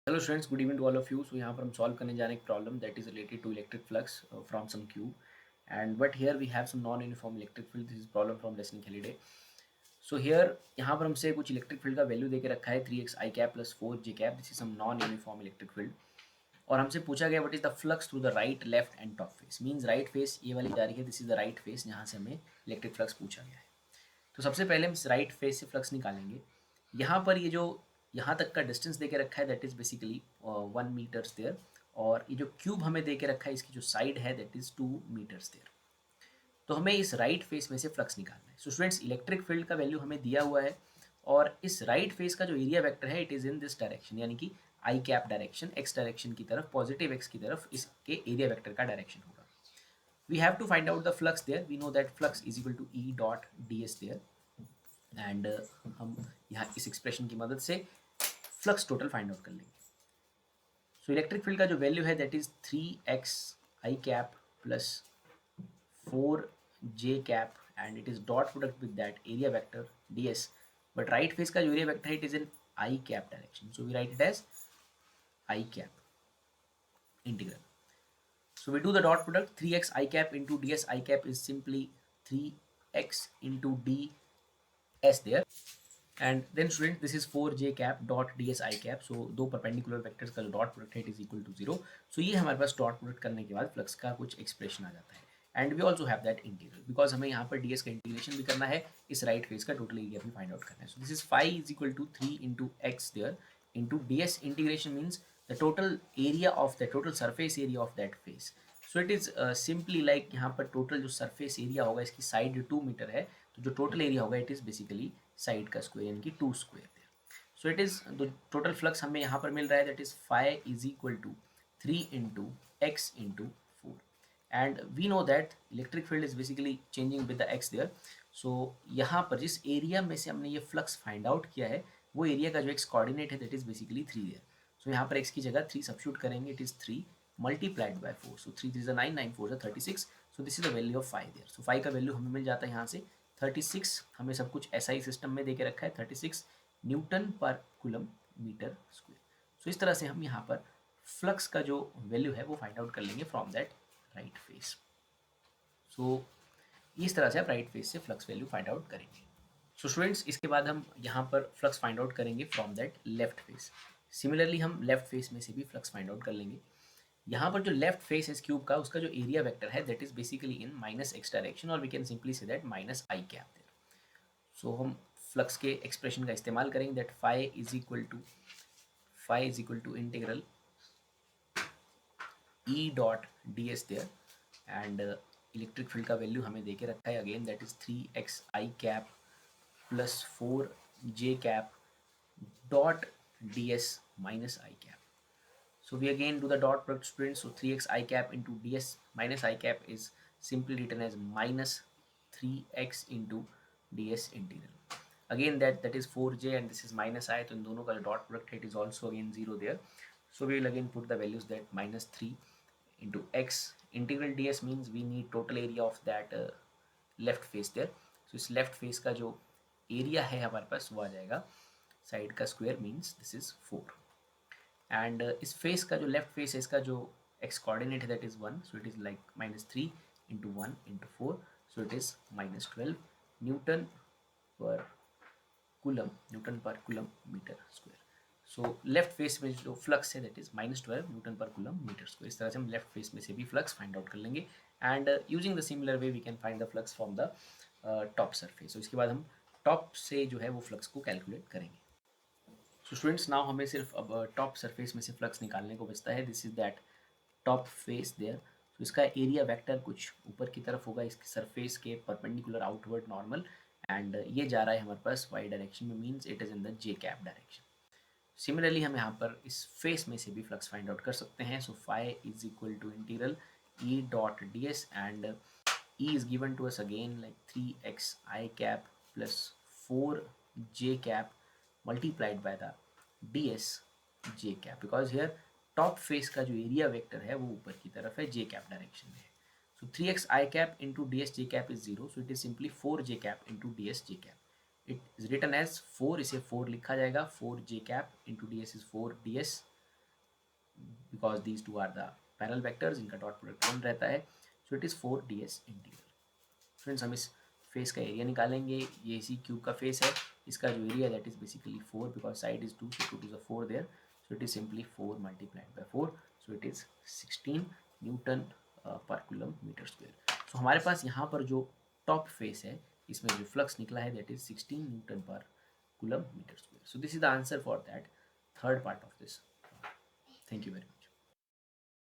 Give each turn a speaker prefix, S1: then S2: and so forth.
S1: Hello students, good evening to all of you. So यहाँ पर हम सॉल्व करने जा रहे हैं एक problem that is related to electric flux from some cube and but here we have some non uniform electric field. This is problem from lesson Halliday. So here यहाँ पर हमसे कुछ इलेक्ट्रिक फील्ड का वैल्यू देके रखा है 3x I cap plus 4j cap. This is some non uniform electric field और हमसे पूछा गया what is the flux through the right, left and top face. Means right face ये वाली जा रही है, this is the right face जहाँ से हमें इलेक्ट्रिक फ्लक्स पूछा गया है। तो सबसे पहले हम राइट फेस से फ्लक्स निकालेंगे। यहाँ पर ये जो यहाँ तक का डिस्टेंस दे के रखा है that is basically 1 metres there, और ये जो क्यूब हमें दे के रखा है इसकी जो साइड है दैट इज 2 मीटर्स देयर। तो हमें इस राइट फेस में से फ्लक्स निकालना है। सो स्टूडेंट्स, इलेक्ट्रिक फील्ड का वैल्यू हमें दिया हुआ है और इस राइट फेस का जो एरिया वेक्टर है it is in this direction, यानी कि आई कैप डायरेक्शन, एक्स डायरेक्शन की तरफ, पॉजिटिव एक्स की तरफ इसके एरिया वेक्टर का डायरेक्शन होगा। We have to find out the flux there. We know that flux is equal to E dot ds there, and हम यहाँ इस एक्सप्रेशन की मदद से फ्लक्स टोटल फाइंड आउट कर लेंगे। सो इलेक्ट्रिक फील्ड का जो वैल्यू है that is 3x I cap plus 4j cap and it is dot product with that area vector ds, but right face का जो एरिया वेक्टर है it is in I cap direction, so we write it as I cap integral. So we do the dot product. 3x I cap into ds I cap is simply 3x into ds there. And then student, this is 4j cap dot ds I cap. So दो perpendicular vectors का जो dot product है it is equal to 0. So ये हमारे पास dot product करने के बाद flux का कुछ expression आ जाता है. And we also have that integral because हमें यहाँ पर ds का integration भी करना है, इस right face का total area भी find out करना है. So this is phi is equal to 3 into x there into ds integration means the total area of the total surface area of that face. So it is simply like यहाँ पर total जो surface area होगा इसकी side 2 metre है, तो जो total area होगा it is basically side का स्क्वायर यानी कि 2 square there. So it is the total flux हमें यहाँ पर मिल रहा है that is phi is equal to 3 into x into 4 and we know that electric field is basically changing with the x there. So यहाँ पर जिस area में से हमने ये फ्लक्स फाइंड आउट किया है वो एरिया का जो एक्स कोऑर्डिनेट है that is basically 3 there. So यहाँ पर एक्स की जगह 3 सब्स्टिट्यूट करेंगे, it is 3 multiplied by 4. So 3 3 9, 9 4 36. So this is the value of phi there. So phi का वैल्यू हमें मिल जाता है यहाँ से 36. हमें सब कुछ एसआई सिस्टम में देके रखा है 36 Newton per coulomb metre square. सो इस तरह से हम यहाँ पर फ्लक्स का जो वैल्यू है वो फाइंड आउट कर लेंगे फ्रॉम दैट राइट फेस. सो इस तरह से आप राइट फेस से फ्लक्स वैल्यू फाइंड आउट करेंगे. सो स्टूडेंट्स, इसके बाद हम यहाँ पर फ्लक्स फाइंड आउट करेंगे from that left face. Similarly हम लेफ्ट फेस में से भी फ्लक्स फाइंड आउट कर लेंगे. यहाँ पर जो लेफ्ट फेस है इस क्यूब का उसका जो एरिया वेक्टर है that is basically in minus x direction, और we can simply say that minus i cap there. So हम फ्लक्स के एक्सप्रेशन का इस्तेमाल करेंगे that phi is equal to integral E dot D s there and electric field का value हमें देके रखा है again that is 3x I cap plus 4j cap dot ds minus I cap. So we again do the dot product students. So 3x I cap into ds minus I cap is simply written as minus 3x into ds integral. Again that is 4j and this is minus I, तो इन दोनों का जो dot product है it is also again 0 there. So we will again put the values that minus 3 into x integral ds means we need total area of that left face there. So इस left face का जो area है हमारे पास वो आ जाएगा side का square means this is 4 and इस face का जो लेफ्ट फेस है इसका जो एक्स कोऑर्डिनेट है that is 1. So it is like minus 3 into 1 into 4. So it is minus 12 newton per coulomb metre square. So left face में जो flux है that is minus 12 newton per coulomb metre square. इस तरह से हम left face में से भी फ्लक्स फाइंड आउट कर लेंगे and using the similar way we can find the flux from the top surface. So इसके बाद हम टॉप से जो है वो फ्लक्स को कैलकुलेट करेंगे. सो स्टूडेंट्स, नाउ हमें सिर्फ अब टॉप सरफेस में से फ्लक्स निकालने को बचता है. This is that top face there. So इसका एरिया वेक्टर कुछ ऊपर की तरफ होगा इसके सरफेस के परपेंडिकुलर आउटवर्ड नॉर्मल एंड ये जा रहा है हमारे पास वाई डायरेक्शन में means it is in the J cap direction. Similarly हम यहाँ पर इस फेस में से भी फ्लक्स फाइंड आउट कर सकते हैं. So phi is equal to integral E dot D S and E is given to us again like 3x I cap plus 4j cap multiplied by the ds j cap because here top face का जो area vector है वो ऊपर की तरफ है j cap direction में है. So 3x I cap into ds j cap is 0, so it is simply 4j cap into ds j cap. It is written as 4, इसे 4 लिखा जाएगा. 4j cap into ds is 4 ds because these two are the parallel vectors, इनका dot product 1 रहता है. So it is 4 ds integral. Friends हम इस face का area निकालेंगे. ये इसी क्यूब का फेस है, इसका जो area that is basically 4 because side is 2, so 2 to the 4 there. So it is simply 4 multiplied by 4. So it is 16 newton per coulomb metre square. So हमारे पास यहाँ पर जो टॉप फेस है इसमें जो फ्लक्स निकला है that is 16 newton per coulomb metre square. So this is the answer for that third part of this. Thank you very much.